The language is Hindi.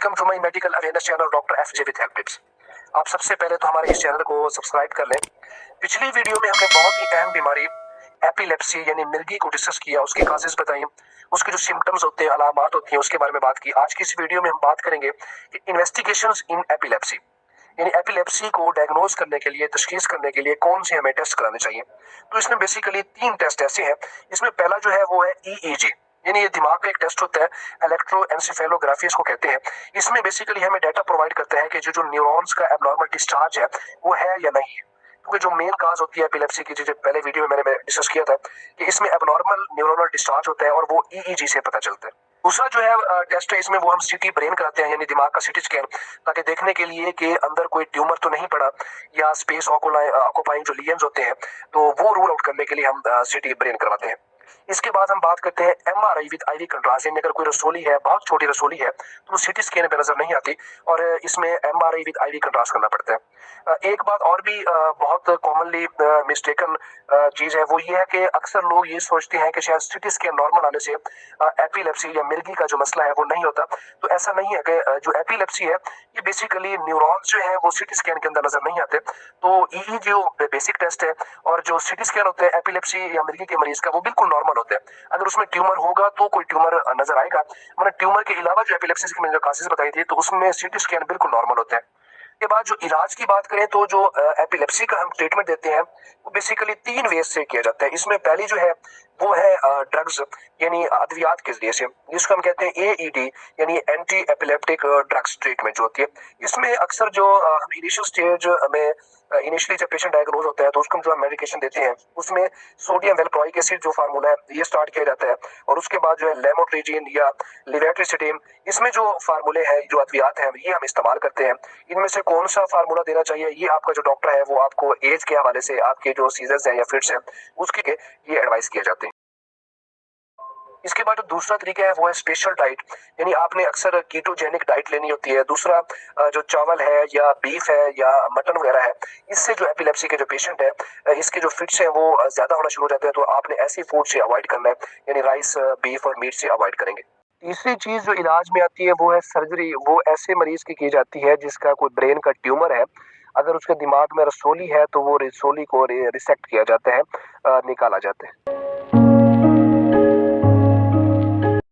Welcome to my medical awareness channel doctor FJ with help tips. आप सबसे पहले तो हमारे इस चैनल को सब्सक्राइब कर लें। पिछली वीडियो में हमने बहुत ही अहम बीमारी एपिलेप्सी यानी मिर्गी को डिस्कस किया, उसके काजेस बताई, उसके जो सिम्टम्स होते हैं, अलामात होती हैं, उसके बारे में बात की। आज की इस वीडियो में हम बात करेंगे कि इन्वेस्टिगेशंस इन एपिलेप्सी यानी एपिलेप्सी को डायग्नोज करने के लिए, तशखीस करने के लिए कौन से हमें टेस्ट कराने चाहिए। तो इसमें बेसिकली 3 टेस्ट ऐसे हैं। इसमें पहला जो है वो है ईईजी, यानी ये दिमाग का एक टेस्ट होता है, इलेक्ट्रोएन्सेफेलोग्राफी इसको कहते हैं। इसमें बेसिकली हमें डाटा प्रोवाइड करते हैं कि जो न्यूरॉन्स का एबनॉर्मल डिस्चार्ज है वो है या नहीं है। क्योंकि जो मेन काज होती है एपिलेप्सी की, जो पहले वीडियो में मैंने डिस्कस किया था कि इसमें एबनॉर्मल न्यूरोनल डिस्चार्ज होता है और वो ईईजी से पता चलता है। दूसरा जो है टेस्ट है, इसमें वो हम सीटी ब्रेन कराते हैं, यानी दिमाग का सीटी स्कैन, ताकि देखने के लिए कि अंदर कोई ट्यूमर तो नहीं पड़ा या स्पेस ऑक्यूपाइंग जो लीजन्स होते हैं, तो वो रूल आउट करने के लिए हम सीटी ब्रेन करवाते हैं। इसके बाद हम बात करते हैं एमआरआई विद आईवी कंट्रास्ट, यानी अगर कोई रसोली है, बहुत छोटी रसोली है, तो सीटी स्कैन पे नजर नहीं आती और इसमें एमआरआई विद आईवी कंट्रास्ट करना पड़ता है। एक बात और भी बहुत कॉमनली मिस्टेकन चीज है, वो ये है कि अक्सर लोग ये सोचते हैं कि शायद सीटी स्कैन नॉर्मल आने से एपिलेप्सी या मिर्गी का जो मसला है वो नहीं होता। तो ऐसा नहीं है कि जो एपिलेप्सी है ये बेसिकली न्यूरॉन्स जो है वो सीटी स्कैन के अंदर नजर नहीं आते। तो ई जो बेसिक टेस्ट है और जो सीटी स्कैन होते हैं एपिलेप्सी या मिर्गी के मरीज का, वो बिल्कुल नॉर्मल होता है। अगर उसमें ट्यूमर होगा तो कोई ट्यूमर नजर आएगा, मतलब ट्यूमर के अलावा जो एपिलेप्सी की मैंने जो कासेस बताई थी, तो उसमें सीटी स्कैन बिल्कुल नॉर्मल होता है। के बाद जो इलाज की बात करें तो जो एपिलेप्सी का हम ट्रीटमेंट देते हैं वो बेसिकली 3 वेज से किया जाता है। इसमें पहली जो है वो है ड्रग्स, यानी अद्वियात के जरिए से, जिसको हम कहते हैं एईडी यानी एंटी एपिलेप्टिक ड्रग्स ट्रीटमेंट जो होती है। इसमें अक्सर जो हम इनिशियल स्टेज में इनिशियली जब पेशेंट डायग्नोज होता है तो उसको जो हम मेडिकेशन देते हैं उसमें सोडियम वेलप्रोइक एसिड जो फार्मूला है ये स्टार्ट किया जाता है, और उसके बाद जो है लेमोट्रिजीन या लिवेट्रिसिटिन, इसमें जो फार्मूले हैं, जो अद्वियात हैं, ये हम इस्तेमाल करते हैं। इनमें से कौन सा फार्मूला देना चाहिए ये आपका जो डॉक्टर है वो आपको एज के हवाले से, आपके जो सीजर्स हैं या फिट्स हैं उसके ये एडवाइस किए जाते हैं। इसके बाद जो दूसरा तरीका है वो है स्पेशल डाइट, यानी आपने अक्सर कीटोजेनिक डाइट लेनी होती है। दूसरा जो चावल है या बीफ है या मटन वगैरह है, इससे जो एपिलेप्सी के जो पेशेंट है इसके जो फिट्स हैं वो ज्यादा होना शुरू हो जाते हैं, तो आपने ऐसी फूड से अवॉइड करना है, यानी राइस, बीफ और मीट से अवॉइड करेंगे। तीसरी चीज जो इलाज में आती है वो है सर्जरी। वो ऐसे मरीज की जाती है जिसका कोई ब्रेन का ट्यूमर है। अगर उसके दिमाग में रसोली है तो वो रसोली को रिसेक्ट किया जाता है, निकाला जाता है।